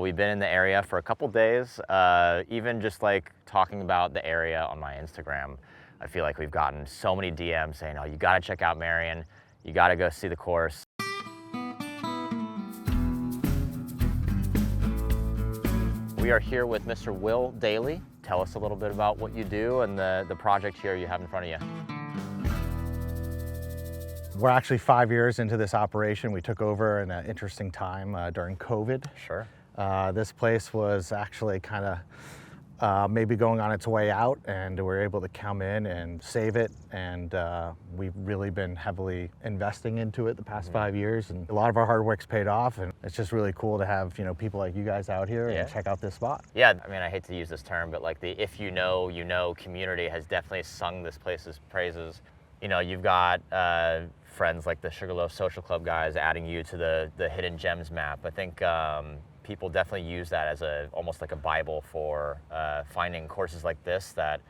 we've been in the area for a couple days. Even just like talking about the area on my Instagram, I feel like we've gotten so many DMs saying, oh, you gotta check out Marion. You gotta go see the course. We are here with Mr. Will Daly. Tell us a little bit about what you do and the project here you have in front of you. We're actually 5 years into this operation. We took over in an interesting time during COVID. Sure. This place was actually kind of maybe going on its way out, and we were able to come in and save it. And we've really been heavily investing into it the past 5 years, and a lot of our hard work's paid off. And it's just really cool to have people like you guys out here and check out this spot. Yeah, I mean, I hate to use this term, but like the "if you know, you know" community has definitely sung this place's praises. You know, you've got friends like the Sugarloaf Social Club guys adding you to the hidden gems map. I think people definitely use that as almost like a Bible for finding courses like this that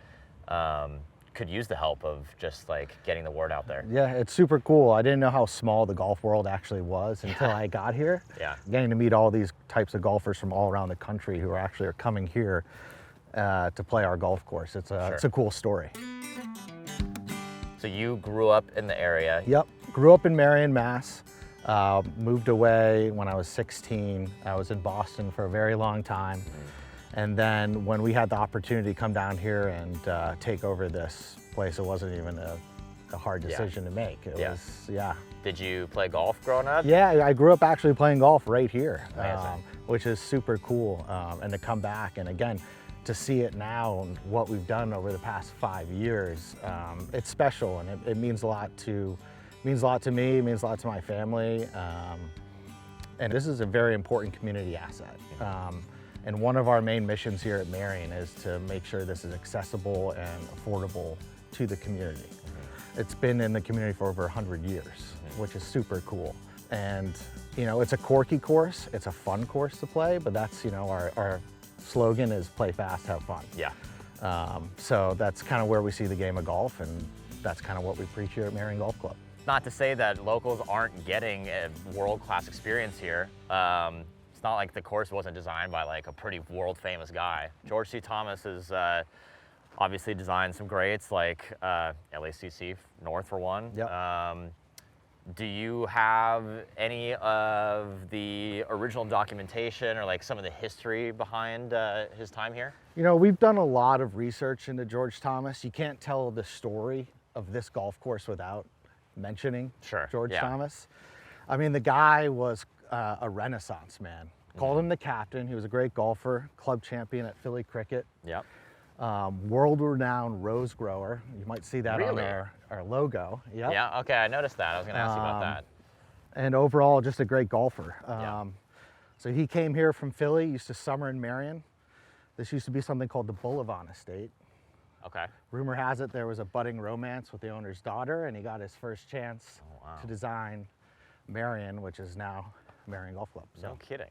could use the help of just like getting the word out there. Yeah, it's super cool. I didn't know how small the golf world actually was until I got here. Yeah. Getting to meet all these types of golfers from all around the country who are coming here to play our golf course. It's a cool story. So you grew up in the area? Yep, grew up in Marion, Mass. Moved away when I was 16. I was in Boston for a very long time. And then when we had the opportunity to come down here and take over this place, it wasn't even a hard decision to make. It was. Did you play golf growing up? Yeah, I grew up actually playing golf right here, Amazing. Which is super cool. And to come back and again, to see it now and what we've done over the past 5 years, it's special, and it means a lot to me, it means a lot to my family, and this is a very important community asset. And one of our main missions here at Marion is to make sure this is accessible and affordable to the community. It's been in the community for over 100 years, which is super cool. And it's a quirky course, it's a fun course to play, but that's our slogan is play fast, have fun. Yeah. So that's kind of where we see the game of golf, and that's kind of what we preach here at Marion Golf Club. Not to say that locals aren't getting a world-class experience here. It's not like the course wasn't designed by like a pretty world-famous guy. George C. Thomas has obviously designed some greats like LACC North for one. Yep. Do you have any of the original documentation or like some of the history behind his time here? We've done a lot of research into George Thomas. You can't tell the story of this golf course without mentioning George Thomas. I mean, the guy was a Renaissance man. Called him the captain. He was a great golfer, club champion at Philly Cricket. Yep. World-renowned rose grower. You might see that on our logo. Yep. Yeah, okay, I noticed that. I was gonna ask you about that. And overall, just a great golfer. So he came here from Philly, used to summer in Marion. This used to be something called the Bullivant Estate. Okay. Rumor has it there was a budding romance with the owner's daughter, and he got his first chance to design Marion, which is now Marion Golf Club. So. No kidding.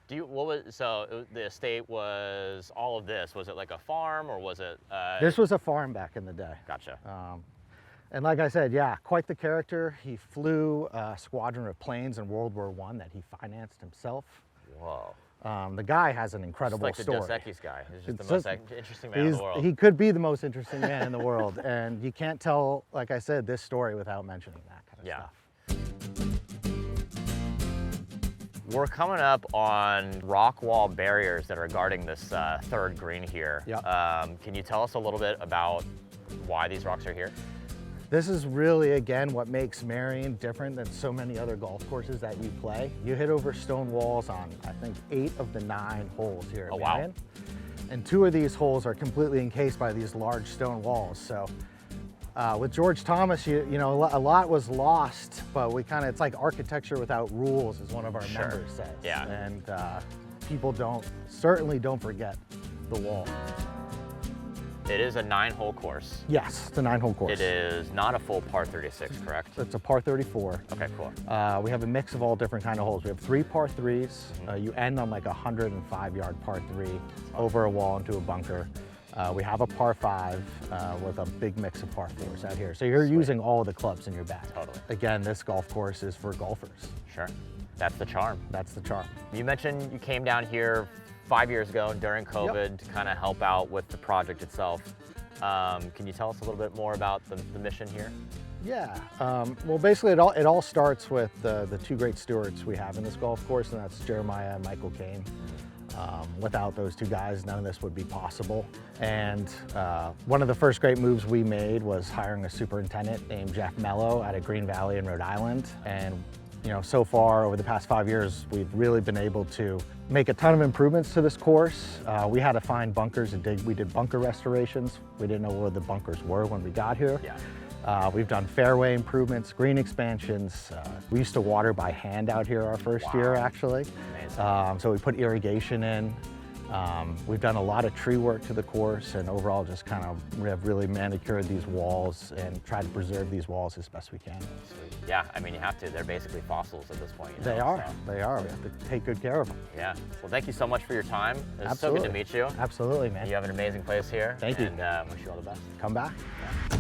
The estate was all of this. Was it like a farm, or was it? This was a farm back in the day. Gotcha. And like I said, yeah, quite the character. He flew a squadron of planes in World War I that he financed himself. Whoa. The guy has an incredible story. Like the Dos Equis guy. He's just the most interesting man in the world. He could be the most interesting man in the world. And you can't tell, like I said, this story without mentioning that kind of stuff. We're coming up on rock wall barriers that are guarding this third green here. Yep. Can you tell us a little bit about why these rocks are here? This is really, again, what makes Marion different than so many other golf courses that you play. You hit over stone walls on, I think, 8 of the 9 holes here at Marion. Wow. And 2 of these holes are completely encased by these large stone walls. So with George Thomas, a lot was lost, but it's like architecture without rules, as one of our members says. Yeah. And people certainly don't forget the wall. It is a 9-hole course. Yes, it's a 9-hole course. It is not a full par 36, correct? It's a par 34. Okay, cool. We have a mix of all different kind of holes. We have 3 par 3s. You end on like a 105-yard par 3 over a wall into a bunker. We have a par 5 with a big mix of par 4s out here. So you're using all of the clubs in your bag. Totally. Again, this golf course is for golfers. Sure. That's the charm. That's the charm. You mentioned you came down here 5 years ago during COVID to kind of help out with the project itself. Can you tell us a little bit more about the mission here? Yeah, well, basically it all starts with the two great stewards we have in this golf course, and that's Jeremiah and Michael Kane. Without those two guys, none of this would be possible. And one of the first great moves we made was hiring a superintendent named Jeff Mello out of Green Valley in Rhode Island. And you know, so far over the past 5 years, we've really been able to make a ton of improvements to this course. We had to find bunkers and we did bunker restorations. We didn't know where the bunkers were when we got here. Yeah. We've done fairway improvements, green expansions. We used to water by hand out here our first year, actually. So we put irrigation in. We've done a lot of tree work to the course, and overall just kind of have really manicured these walls and tried to preserve these walls as best we can. Yeah, I mean, you have to. They're basically fossils at this point. You know, They are. so. They are. We have to take good care of them. Yeah. Well, thank you so much for your time. It was Absolutely. so good to meet you. Absolutely, man. You have an amazing place here. Thank you. And wish you all the best. Come back. Yeah.